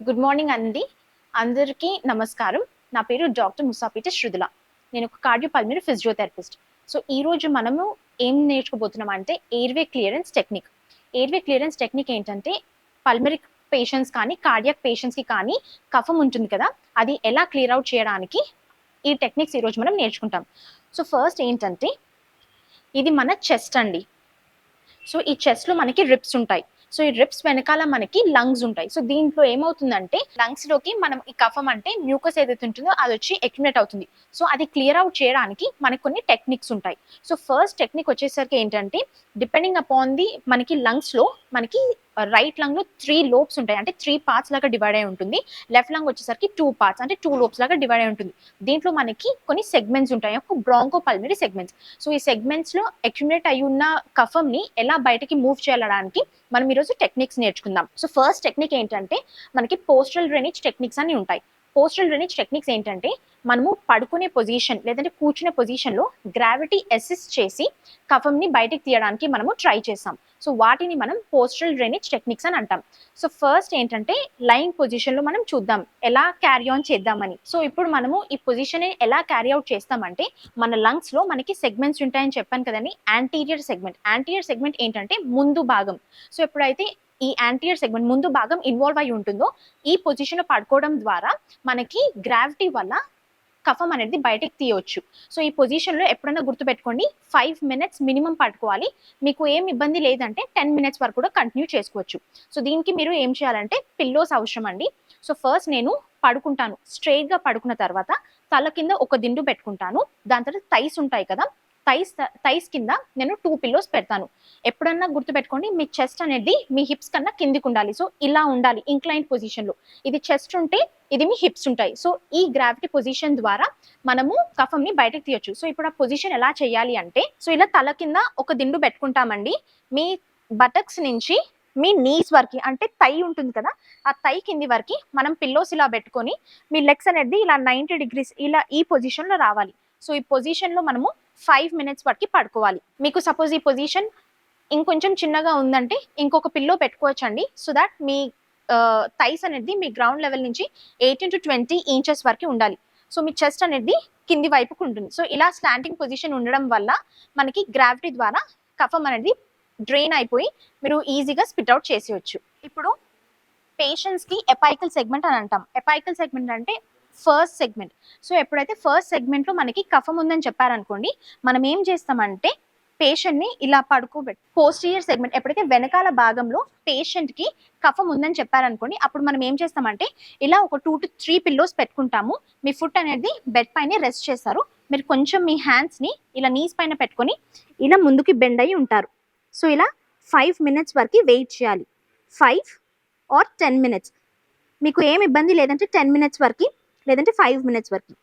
Good morning అండి. అందరికీ నమస్కారం. నా పేరు డాక్టర్ ముసాపేట శృదుల. నేను ఒక కార్డియోపల్మనరీ ఫిజియోథెరపిస్ట్. సో ఈరోజు మనము ఏం నేర్చుకోబోతున్నాం అంటే airway clearance technique. Airway clearance technique ఏంటంటే పల్మనరీ పేషెంట్స్ కానీ కార్డియాక్ పేషెంట్స్కి కానీ కఫం ఉంటుంది కదా, అది ఎలా క్లియర్ అవుట్ చేయడానికి ఈ టెక్నిక్స్ ఈరోజు మనం నేర్చుకుంటాం. సో ఫస్ట్ ఏంటంటే ఇది మన చెస్ట్ అండి. సో ఈ చెస్ట్లో మనకి రిప్స్ ఉంటాయి. సో ఈ రిప్స్ వెనకాల మనకి లంగ్స్ ఉంటాయి. సో దీంట్లో ఏమవుతుందంటే లంగ్స్ లోకి మనం ఈ కఫం అంటే మ్యూకస్ ఏదైతే ఉంటుందో అది వచ్చి అక్యుమిలేట్ అవుతుంది. సో అది క్లియర్ అవుట్ చేయడానికి మనకి కొన్ని టెక్నిక్స్ ఉంటాయి. సో ఫస్ట్ టెక్నిక్ వచ్చేసరికి ఏంటంటే డిపెండింగ్ అపాన్ ది మనకి లంగ్స్ లో మనకి రైట్ లంగ్ లో 3 లోబ్స్ ఉంటాయి, అంటే 3 పార్ట్స్ లాగా డివైడ్ అయి ఉంటుంది. లెఫ్ట్ లంగ్ వచ్చేసరికి 2 పార్ట్స్ అంటే 2 లోబ్స్ లాగా డివైడ్ అయి ఉంటుంది. దీంట్లో మనకి కొన్ని సెగ్మెంట్స్ ఉంటాయి, ఒక బ్రాంకో పల్మనరీ సెగ్మెంట్స్. సో ఈ సెగ్మెంట్స్ లో అక్యుమిలేట్ అయి ఉన్న కఫం ని ఎలా బయటకి మూవ్ చేయడానికి మనం ఈరోజు టెక్నిక్స్ నేర్చుకుందాం. సో ఫస్ట్ టెక్నిక్ ఏంటంటే మనకి పోస్టరల్ డ్రైనేజ్ టెక్నిక్స్ అని ఉంటాయి. పోస్టరల్ డ్రైనేజ్ టెక్నిక్స్ ఏంటంటే మనము పడుకునే పొజిషన్ లేదంటే కూర్చునే పొజిషన్లో గ్రావిటీ అసిస్ట్ చేసి కఫంని బయటకు తీయడానికి మనము ట్రై చేస్తాం. సో వాటిని మనం పోస్టరల్ డ్రైనేజ్ టెక్నిక్స్ అని అంటాం. సో ఫస్ట్ ఏంటంటే లైంగ్ పొజిషన్లో మనం చూద్దాం ఎలా క్యారీ ఆన్ చేద్దామని. సో ఇప్పుడు మనము ఈ పొజిషన్ ఎలా క్యారీ అవుట్ చేస్తామంటే మన లంగ్స్లో మనకి సెగ్మెంట్స్ ఉంటాయని చెప్పాను కదండి. యాంటీరియర్ సెగ్మెంట్ ఏంటంటే ముందు భాగం. సో ఎప్పుడైతే ఈ యాంటీరియర్ సెగ్మెంట్ ముందు భాగం ఇన్వాల్వ్ అయి ఉంటుందో ఈ పొజిషన్లో పడుకోవడం ద్వారా మనకి గ్రావిటీ వల్ల కఫం అనేది బయటకు తీయవచ్చు. సో ఈ పొజిషన్లో ఎప్పుడైనా గుర్తుపెట్టుకోండి 5 మినిట్స్ మినిమం పట్టుకోవాలి. మీకు ఏం ఇబ్బంది లేదంటే 10 మినిట్స్ వరకు కూడా కంటిన్యూ చేసుకోవచ్చు. సో దీనికి మీరు ఏం చేయాలంటే పిల్లోస్ అవసరం అండి. సో ఫస్ట్ నేను పడుకుంటాను, స్ట్రైట్గా పడుకున్న తర్వాత తల కింద ఒక దిండు పెట్టుకుంటాను. దాని తర్వాత థైస్ ఉంటాయి కదా, థైస్ కింద నేను 2 పిల్లోస్ పెడతాను. ఎప్పుడన్నా గుర్తుపెట్టుకోండి మీ చెస్ట్ అనేది మీ హిప్స్ కన్నా కిందికి ఉండాలి. సో ఇలా ఉండాలి ఇంక్లైన్ పొజిషన్లో. ఇది చెస్ట్ ఉంటే ఇది మీ హిప్స్ ఉంటాయి. సో ఈ గ్రావిటీ పొజిషన్ ద్వారా మనము కఫంని బయటకు తీయొచ్చు. సో ఇప్పుడు ఆ పొజిషన్ ఎలా చేయాలి అంటే సో ఇలా తల కింద ఒక దిండు పెట్టుకుంటామండి. మీ బటక్స్ నుంచి మీ నీస్ వరకు అంటే థై ఉంటుంది కదా, ఆ థై కింది వరకు మనం పిల్లోస్ ఇలా పెట్టుకొని మీ లెగ్స్ అనేది ఇలా 90 డిగ్రీస్ ఇలా ఈ పొజిషన్లో రావాలి. సో ఈ పొజిషన్లో మనము 5 మినిట్స్ వరకు పడుకోవాలి. మీకు సపోజ్ ఈ పొజిషన్ ఇంకొంచెం చిన్నగా ఉందంటే ఇంకొక పిల్లో పెట్టుకోవచ్చండి. సో దాట్ మీ థైస్ అనేది మీ గ్రౌండ్ లెవెల్ నుంచి 18 to 20 ఇంచెస్ వరకు ఉండాలి. సో మీ చెస్ట్ అనేది కింది వైపుకు ఉంటుంది. సో ఇలా స్లాంటింగ్ పొజిషన్ ఉండడం వల్ల మనకి గ్రావిటీ ద్వారా కఫం అనేది డ్రైన్ అయిపోయి మీరు ఈజీగా స్పిట్ అవుట్ చేసేయచ్చు. ఇప్పుడు పేషెంట్స్కి ఎపైకల్ సెగ్మెంట్ అని అంటాం. ఎపైకల్ సెగ్మెంట్ అంటే ఫస్ట్ సెగ్మెంట్. సో ఎప్పుడైతే ఫస్ట్ సెగ్మెంట్లో మనకి కఫం ఉందని చెప్పారనుకోండి, మనం ఏం చేస్తామంటే పేషెంట్ని ఇలా పడుకోబెట్టి పోస్టీరియర్ సెగ్మెంట్ ఎప్పుడైతే వెనకాల భాగంలో పేషెంట్కి కఫం ఉందని చెప్పారనుకోండి, అప్పుడు మనం ఏం చేస్తామంటే ఇలా ఒక 2 to 3 పిల్లోస్ పెట్టుకుంటాము. మీ ఫుట్ అనేది బెడ్ పైన రెస్ట్ చేస్తారు. మీరు కొంచెం మీ హ్యాండ్స్ని ఇలా నీస్ పైన పెట్టుకొని ఇలా ముందుకి బెండ్ అయ్యి ఉంటారు. సో ఇలా 5 మినిట్స్ వరకు వెయిట్ చేయాలి. 5 or 10 మినిట్స్. మీకు ఏం ఇబ్బంది లేదంటే 10 మినిట్స్ వరకు లేదంటే 5 మినిట్స్ వరకు.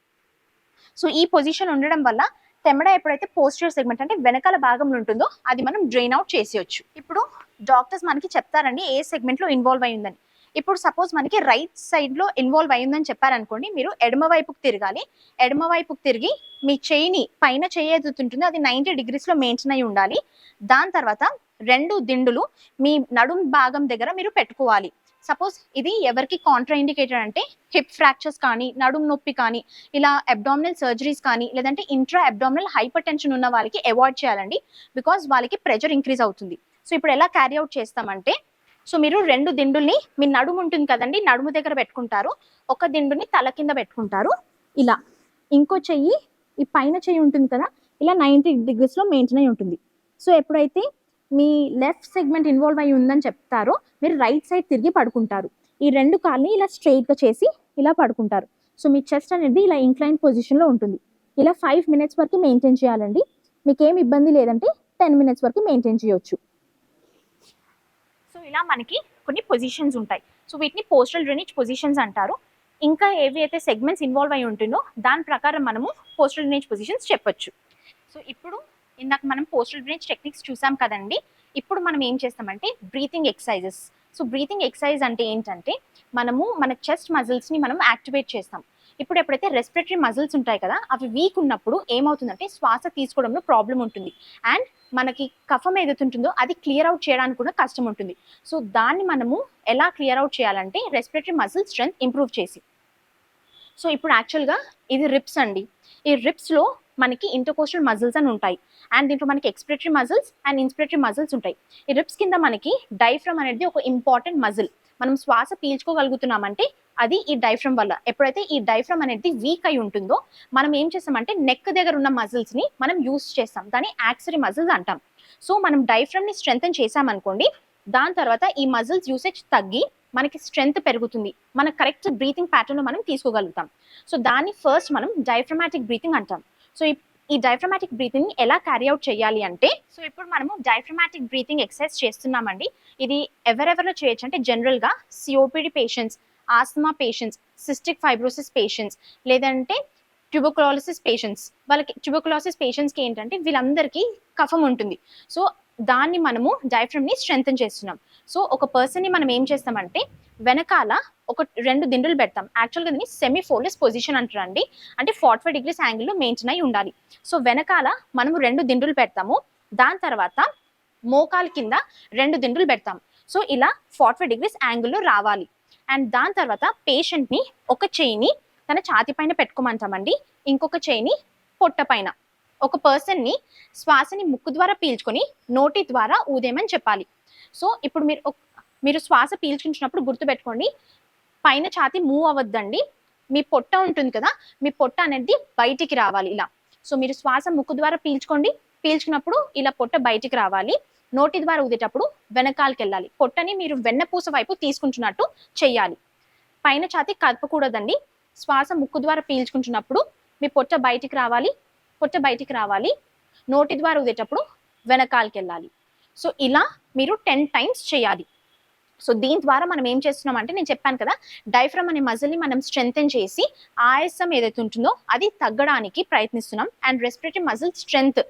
సో ఈ పొజిషన్ ఉండడం వల్ల తెమ్మడ ఎప్పుడైతే పోస్టీరియర్ సెగ్మెంట్ అంటే వెనకాల భాగంలో ఉంటుందో అది మనం డ్రైన్ అవుట్ చేసేయచ్చు. ఇప్పుడు డాక్టర్స్ మనకి చెప్తారండి ఏ సెగ్మెంట్లో ఇన్వాల్వ్ అయ్యిందని. ఇప్పుడు సపోజ్ మనకి రైట్ సైడ్లో ఇన్వాల్వ్ అయ్యిందని చెప్పారనుకోండి, మీరు ఎడమ వైపుకు తిరగాలి. ఎడమ వైపుకు తిరిగి మీ చేయిని పైన చేయి ఏదైతే ఉంటుందో అది 90 డిగ్రీస్లో మెయింటైన్ అయి ఉండాలి. దాని తర్వాత 2 దిండులు మీ నడుం భాగం దగ్గర మీరు పెట్టుకోవాలి. సపోజ్ ఇది ఎవరికి కాంట్రా ఇండికేటెడ్ అంటే హిప్ ఫ్రాక్చర్స్ కానీ నడుము నొప్పి కానీ ఇలా అబ్డామినల్ సర్జరీస్ కానీ లేదంటే ఇంట్రా అబ్డామినల్ హైపర్ టెన్షన్ ఉన్న వాళ్ళకి అవాయిడ్ చేయాలండి. బికాజ్ వాళ్ళకి ప్రెషర్ ఇంక్రీజ్ అవుతుంది. సో ఇప్పుడు ఎలా క్యారీ అవుట్ చేస్తామంటే సో మీరు 2 దిండుల్ని మీ నడుము ఉంటుంది కదండి, నడుము దగ్గర పెట్టుకుంటారు. ఒక దిండుని తల కింద పెట్టుకుంటారు ఇలా. ఇంకో చెయ్యి ఈ పైన చెయ్యి ఉంటుంది కదా, ఇలా 90 డిగ్రీస్లో మెయింటైన్ అయి ఉంటుంది. సో ఎప్పుడైతే మీ లెఫ్ట్ సెగ్మెంట్ ఇన్వాల్వ్ అయ్యి ఉందని చెప్తారో మీరు రైట్ సైడ్ తిరిగి పడుకుంటారు. ఈ 2 కాళ్ళని ఇలా స్ట్రైట్గా చేసి ఇలా పడుకుంటారు. సో మీ చెస్ట్ అనేది ఇలా ఇంక్లైన్ పొజిషన్లో ఉంటుంది. ఇలా 5 మినిట్స్ వరకు మెయింటైన్ చేయాలండి. మీకు ఏం ఇబ్బంది లేదంటే 10 మినిట్స్ వరకు మెయింటైన్ చేయొచ్చు. సో ఇలా మనకి కొన్ని పొజిషన్స్ ఉంటాయి. సో వీటిని పోస్టరల్ డ్రైనేజ్ పొజిషన్స్ అంటారు. ఇంకా ఏవి అయితే సెగ్మెంట్స్ ఇన్వాల్వ్ అయి ఉంటుందో దాని ప్రకారం మనము పోస్టరల్ డ్రైనేజ్ పొజిషన్స్ చెప్పొచ్చు. సో ఇప్పుడు ఇందాక మనం పోస్టరల్ డ్రైనేజ్ టెక్నిక్స్ చూసాం కదండి. ఇప్పుడు మనం ఏం చేస్తామంటే breathing exercises. So breathing exercise అంటే ఏంటంటే మనము మన చెస్ట్ మజిల్స్ని మనం యాక్టివేట్ చేస్తాం. ఇప్పుడు ఎప్పుడైతే రెస్పిరేటరీ మజిల్స్ ఉంటాయి కదా, అవి వీక్ ఉన్నప్పుడు ఏమవుతుందంటే శ్వాస తీసుకోవడంలో ప్రాబ్లం ఉంటుంది. అండ్ మనకి కఫం ఏదైతే ఉంటుందో అది క్లియర్ అవుట్ చేయడానికి కూడా కష్టం ఉంటుంది. సో దాన్ని మనము ఎలా క్లియర్ అవుట్ చేయాలంటే రెస్పిరేటరీ మజిల్ స్ట్రెంత్ ఇంప్రూవ్ చేసి. సో ఇప్పుడు యాక్చువల్గా ఇది రిప్స్ అండి. ఈ రిప్స్లో మనకి ఇంటర్కోస్టల్ మజిల్స్ అని ఉంటాయి. అండ్ దీంట్లో మనకి expiratory muscles and inspiratory muscles ఉంటాయి. ఈ రిప్స్ కింద మనకి డైఫ్రమ్ అనేది ఒక ఇంపార్టెంట్ మజిల్. మనం శ్వాస పీల్చుకోగలుగుతున్నామంటే అది ఈ డైఫ్రమ్ వల్ల. ఎప్పుడైతే ఈ డైఫ్రమ్ అనేది వీక్ అయి ఉంటుందో మనం ఏం చేస్తామంటే నెక్ దగ్గర ఉన్న మజిల్స్ ని మనం యూస్ చేస్తాం. దాన్ని యాక్సిలరీ మజిల్స్ అంటాం. సో మనం డైఫ్రమ్ ని స్ట్రెంథెన్ చేసామనుకోండి, దాని తర్వాత ఈ మజిల్స్ యూసేజ్ తగ్గి మనకి స్ట్రెంగ్త్ పెరుగుతుంది. మన కరెక్ట్ బ్రీతింగ్ ప్యాటర్న్ లో మనం తీసుకోగలుగుతాం. సో దాన్ని ఫస్ట్ మనం డైఫ్రమాటిక్ బ్రీతింగ్ అంటాం. సో ఈ డైఫ్రమాటిక్ బ్రీతింగ్ ఎలా క్యారీ అవుట్ చేయాలి అంటే, సో ఇప్పుడు మనము డైఫ్రమాటిక్ బ్రీతింగ్ ఎక్సర్సైజ్ చేస్తున్నామండి. ఇది ఎవరెవరిలో చేయొచ్చు అంటే జనరల్ గా COPD patients, Asma patients, cystic fibrosis patients, లేదంటే ట్యూబర్కులోసిస్ పేషెంట్స్. వాళ్ళకి ట్యూబర్కులోసిస్ పేషెంట్స్కి ఏంటంటే వీళ్ళందరికీ కఫం ఉంటుంది. సో దాన్ని మనము డైఫ్రమ్ ని స్ట్రెంథెన్ చేస్తున్నాం. సో ఒక పర్సన్ ని మనం ఏం చేస్తామంటే వెనకాల ఒక 2 దిండులు పెడతాం. యాక్చువల్గా దీన్ని సెమీ ఫోల్డెస్ పొజిషన్ అంటారండి. అంటే 45 degrees యాంగిల్లో మెయింటైన్ అయి ఉండాలి. సో వెనకాల మనము 2 దిండులు పెడతాము. దాని తర్వాత మోకాలు కింద 2 దిండులు పెడతాం. సో ఇలా 45 degrees యాంగిల్లో రావాలి. అండ్ దాని తర్వాత పేషెంట్ ని ఒక చేయిని తన ఛాతి పైన పెట్టుకోమంటామండి, ఇంకొక చేయిని పొట్ట పైన. ఒక పర్సన్ ని శ్వాసని ముక్కు ద్వారా పీల్చుకొని నోటి ద్వారా ఊదేమని చెప్పాలి. సో ఇప్పుడు మీరు శ్వాస పీల్చుకుంటున్నప్పుడు గుర్తుపెట్టుకోండి, పైన ఛాతి మూవ్ అవ్వద్దండి. మీ పొట్ట ఉంటుంది కదా, మీ పొట్ట అనేది బయటికి రావాలి ఇలా. సో మీరు శ్వాస ముక్కు ద్వారా పీల్చుకోండి, పీల్చుకున్నప్పుడు ఇలా పొట్ట బయటికి రావాలి. నోటి ద్వారా ఊదేటప్పుడు వెనకాలకి వెళ్ళాలి. పొట్టని మీరు వెన్నపూస వైపు తీసుకుంటున్నట్టు చెయ్యాలి. పైన ఛాతి కదపకూడదండి. శ్వాస ముక్కు ద్వారా పీల్చుకుంటున్నప్పుడు మీ పొట్ట బయటికి రావాలి, పొట్ట బయటికి రావాలి. నోటి ద్వారా ఊదేటప్పుడు వెనకాలకి వెళ్ళాలి. సో ఇలా మీరు 10 times చేయాలి. సో దీని ద్వారా మనం ఏం చేస్తున్నాం అంటే, నేను చెప్పాను కదా, డైఫ్రమ్ అనే మజిల్ని మనం స్ట్రెంథెన్ చేసి ఆయాసం ఏదైతే ఉంటుందో అది తగ్గడానికి ప్రయత్నిస్తున్నాం. And respiratory muscle strength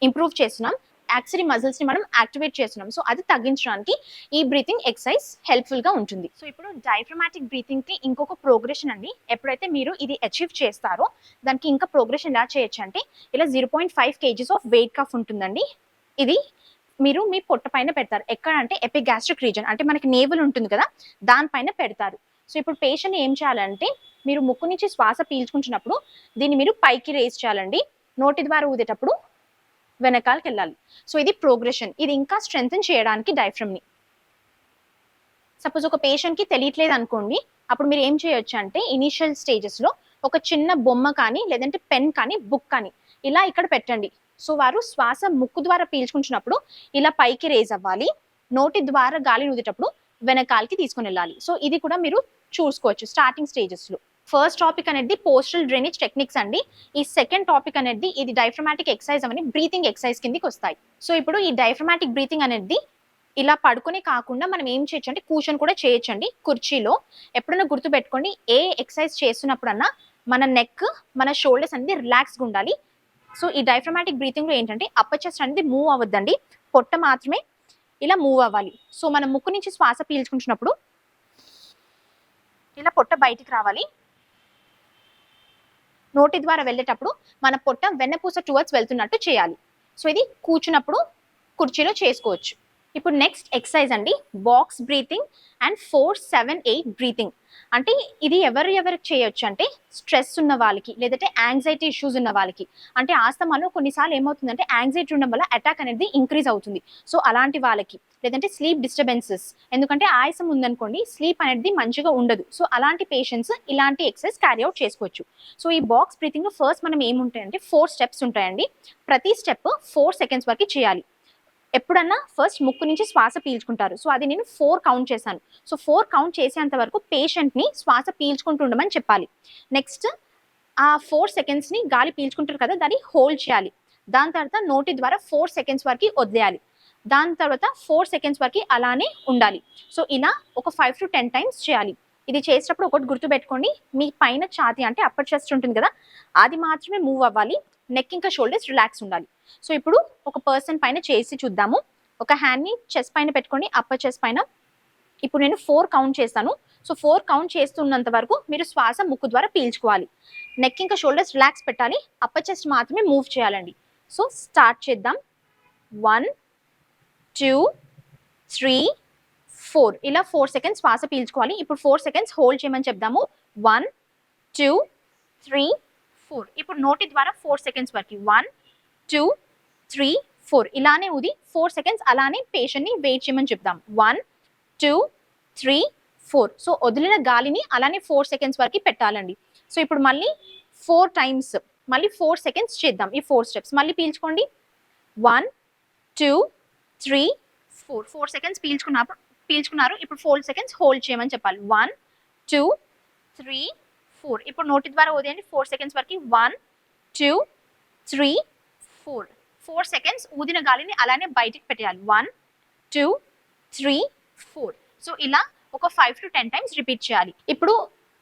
improve చేస్తున్నాం. యాక్సిలరీ మజిల్స్ ని మనం యాక్టివేట్ చేస్తున్నాం. సో అది తగ్గించడానికి ఈ బ్రీతింగ్ ఎక్సర్సైజ్ హెల్ప్ఫుల్ గా ఉంటుంది. సో ఇప్పుడు డైఫ్రమాటిక్ బ్రీతింగ్ కి ఇంకొక ప్రోగ్రెషన్ అండి. ఎప్పుడైతే మీరు ఇది అచీవ్ చేస్తారో దానికి ఇంకా ప్రోగ్రెషన్ ఎలా చేయొచ్చు అంటే, ఇలా 0.5 kgs ఆఫ్ వెయిట్ కఫ్ ఉంటుందండి. ఇది మీరు మీ పొట్ట పైన పెడతారు. ఎక్కడ అంటే ఎపిగాస్ట్రిక్ రీజన్, అంటే మనకి నేవల్ ఉంటుంది కదా, దానిపైన పెడతారు. సో ఇప్పుడు పేషెంట్ ఏం చేయాలంటే, మీరు ముక్కు నుంచి శ్వాస పీల్చుకుంటున్నప్పుడు దీన్ని మీరు పైకి రేస్ చేయాలండి. నోటి ద్వారా ఊదేటప్పుడు వెనకాలకి వెళ్ళాలి. సో ఇది ప్రోగ్రెషన్. ఇది ఇంకా స్ట్రెంథెన్ చేయడానికి డైఫ్రమ్ ని. సపోజ్ ఒక పేషెంట్ కి తెలియట్లేదు అనుకోండి, అప్పుడు మీరు ఏం చేయొచ్చు అంటే ఇనిషియల్ స్టేజెస్ లో ఒక చిన్న బొమ్మ కానీ, లేదంటే పెన్ కానీ, బుక్ కానీ ఇలా ఇక్కడ పెట్టండి. సో వారు శ్వాస ముక్కు ద్వారా పీల్చుకుంటున్నప్పుడు ఇలా పైకి రేజ్ అవ్వాలి. నోటి ద్వారా గాలిని ఊదేటప్పుడు వెనకాలకి తీసుకుని వెళ్ళాలి. సో ఇది కూడా మీరు చూసుకోవచ్చు స్టార్టింగ్ స్టేజెస్ లో. ఫస్ట్ టాపిక్ అనేది పోస్టల్ డ్రైనేజ్ టెక్నిక్స్ అండి. ఈ సెకండ్ టాపిక్ అనేది ఇది డైఫ్రమాటిక్ ఎక్సర్సైజ్ అని బ్రీతింగ్ ఎక్సర్సైజ్ కిందకి వస్తాయి. సో ఇప్పుడు ఈ డైఫ్రమాటిక్ బ్రీతింగ్ అనేది ఇలా పడుకునే కాకుండా మనం ఏం చేయొచ్చు అంటే కూర్చొని కూడా చేయొచ్చండి కుర్చీలో. ఎప్పుడైనా గుర్తుపెట్టుకోండి, ఏ ఎక్సర్సైజ్ చేస్తున్నప్పుడన్నా మన నెక్, మన షోల్డర్స్ అనేది రిలాక్స్గా ఉండాలి. సో ఈ డైఫ్రమాటిక్ బ్రీతింగ్ లో ఏంటంటే అప్పర్ చెస్ట్ అనేది మూవ్ అవ్వద్దండి, పొట్ట మాత్రమే ఇలా మూవ్ అవ్వాలి. సో మనం ముక్కు నుంచి శ్వాస పీల్చుకుంటున్నప్పుడు ఇలా పొట్ట బయటికి రావాలి. నోటి ద్వారా వెళ్ళేటప్పుడు మన పొట్ట వెన్నపూస టువర్డ్స్ వెళ్తున్నట్టు చేయాలి. సో ఇది కూర్చున్నప్పుడు కుర్చీలో చేసుకోవచ్చు. ఇప్పుడు నెక్స్ట్ ఎక్సర్సైజ్ అండి, బాక్స్ బ్రీతింగ్ అండ్ 4-7-8 బ్రీతింగ్. అంటే ఇది ఎవరికి చేయొచ్చు అంటే స్ట్రెస్ ఉన్న వాళ్ళకి, లేదంటే యాంగ్జైటీ ఇష్యూస్ ఉన్న వాళ్ళకి. అంటే ఆస్తమాలో కొన్నిసార్లు ఏమవుతుందంటే యాంగ్జైటీ ఉండడం వల్ల అటాక్ అనేది ఇంక్రీజ్ అవుతుంది. సో అలాంటి వాళ్ళకి, లేదంటే స్లీప్ డిస్టర్బెన్సెస్, ఎందుకంటే ఆయాసం ఉందనుకోండి స్లీప్ అనేది మంచిగా ఉండదు. సో అలాంటి పేషెంట్స్ ఇలాంటి ఎక్సర్సైజ్ క్యారీ అవుట్ చేసుకోవచ్చు. సో ఈ బాక్స్ బ్రీతింగ్ లో ఫస్ట్ మనం ఏముంటాయంటే 4 steps ఉంటాయండి. ప్రతి స్టెప్ 4 seconds వరకు చేయాలి. ఎప్పుడన్నా ఫస్ట్ ముక్కు నుంచి శ్వాస పీల్చుకుంటారు. సో అది నేను 4 కౌంట్ చేశాను. సో 4 కౌంట్ చేసేంత వరకు పేషెంట్ని శ్వాస పీల్చుకుంటూ ఉండమని చెప్పాలి. నెక్స్ట్ ఆ 4 secondsని గాలి పీల్చుకుంటారు కదా, దాన్ని హోల్డ్ చేయాలి. దాని తర్వాత నోటి ద్వారా 4 seconds వరకు వదిలేయాలి. దాని తర్వాత 4 seconds వరకు అలానే ఉండాలి. సో ఇలా ఒక 5 to 10 times చేయాలి. ఇది చేసేటప్పుడు ఒకటి గుర్తుపెట్టుకోండి, మీ పైన ఛాతీ అంటే అప్పర్ చెస్ట్ ఉంటుంది కదా, అది మాత్రమే మూవ్ అవ్వాలి. నెక్ ఇంకా షోల్డర్స్ రిలాక్స్ ఉండాలి. సో ఇప్పుడు ఒక పర్సన్ పైన చేసి చూద్దాము. ఒక హ్యాండ్ని చెస్ట్ పైన పెట్టుకోండి, అప్పర్ చెస్ట్ పైన. ఇప్పుడు నేను 4 కౌంట్ చేస్తాను. సో 4 కౌంట్ చేస్తున్నంత వరకు మీరు శ్వాస ముక్కు ద్వారా పీల్చుకోవాలి. నెక్ ఇంకా షోల్డర్స్ రిలాక్స్ పెట్టాలి. అప్పర్ చెస్ట్ మాత్రమే మూవ్ చేయాలండి. సో స్టార్ట్ చేద్దాం. 1 2 3 4 ఇలా 4 సెకండ్స్ శ్వాస పీల్చుకోవాలి. ఇప్పుడు 4 సెకండ్స్ హోల్డ్ చేయమని చెప్దాము. 1 2 3 4 ఇప్పుడు నోటి ద్వారా 4 సెకండ్స్ వరకు 1 2 3 4 ఇలానే ఊది 4 సెకండ్స్ అలానే పేషెంట్ని వెయిట్ చేయమని చెప్దాం. 1 2 3 4 సో వదిలిన గాలిని అలానే 4 సెకండ్స్ వరకు పెట్టాలండి. సో ఇప్పుడు మళ్ళీ 4 టైమ్స్ మళ్ళీ 4 సెకండ్స్ చేద్దాం. ఈ 4 స్టెప్స్ మళ్ళీ పీల్చుకోండి. 1 2 3 4 4 సెకండ్స్ పీల్చుకున్నారు. ఇప్పుడు 4 సెకండ్స్ హోల్డ్ చేయమని చెప్పాలి. 1 2 3 4 ఇప్పుడు నోటి ద్వారా ఊదేయండి 4 సెకండ్స్ వరకు. 1 2 3 4 4 సెకండ్స్ ఊదిన గాలిని అలానే బయటికి పెట్టేయాలి. 1 2 3 4 సో ఇలా ఒక 5 to 10 టైమ్స్ రిపీట్ చేయాలి. ఇప్పుడు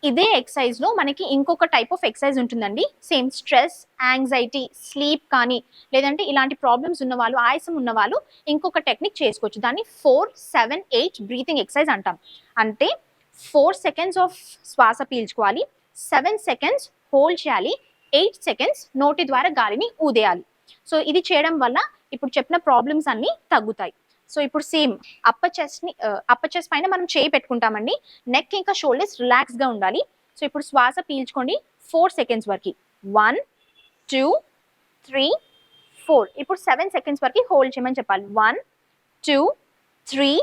ఇదే ఎక్సర్సైజ్ లో మనకి ఇంకొక టైప్ ఆఫ్ ఎక్సర్సైజ్ ఉంటుందండి. సేమ్ స్ట్రెస్, యాంగ్జైటీ, స్లీప్ కానీ లేదంటే ఇలాంటి ప్రాబ్లమ్స్ ఉన్న వాళ్ళు, ఆయాసం ఉన్న వాళ్ళు ఇంకొక టెక్నిక్ చేసుకోవచ్చు. దాన్ని 4-7-8 బ్రీతింగ్ ఎక్సర్సైజ్ అంటాం. అంటే 4 సెకండ్స్ ఆఫ్ శ్వాస పీల్చుకోవాలి, 7 సెకండ్స్ హోల్డ్ చేయాలి, 8 సెకండ్స్ నోటి ద్వారా గాలిని ఊదేయాలి. సో ఇది చేయడం వల్ల ఇప్పుడు చెప్పిన ప్రాబ్లమ్స్ అన్ని తగ్గుతాయి. సో ఇప్పుడు సేమ్ అప్పర్ చెస్ట్ పైన మనం చేయి పెట్టుకుంటామండి. నెక్ ఇంకా షోల్డర్స్ రిలాక్స్ గా ఉండాలి. సో ఇప్పుడు శ్వాస పీల్చుకోండి 4 సెకండ్స్ వరకు. 1 2 3 4 ఇప్పుడు 7 సెకండ్స్ వరకు హోల్డ్ చేయమని చెప్పాలి. 1 2 3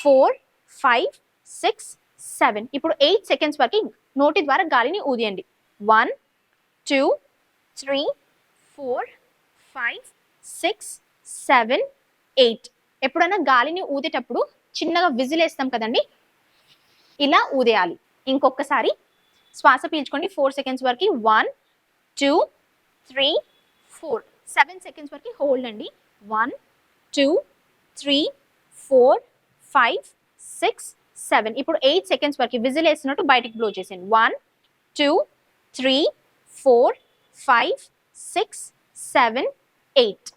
4 5 6 7 ఇప్పుడు 8 సెకండ్స్ వరకు నోటి ద్వారా గాలిని ఊదియండి. 1 2 3 4 5 6 7 8 ఎప్పుడైనా గాలిని ఊదేటప్పుడు చిన్నగా విజిల్ వేస్తాం కదండి, ఇలా ఊదేయాలి. ఇంకొకసారి శ్వాస పీల్చుకోండి 4 సెకండ్స్ వరకు. 1 2 3 4 7 సెకండ్స్ వరకు హోల్డ్ అండి. 1 2 3 4 5 6 7 ఇప్పుడు 8 సెకండ్స్ వరకు విజిల్ వేసినట్టు బయటికి బ్లో చేసేయండి. 1 2 3 4 5 6 7 8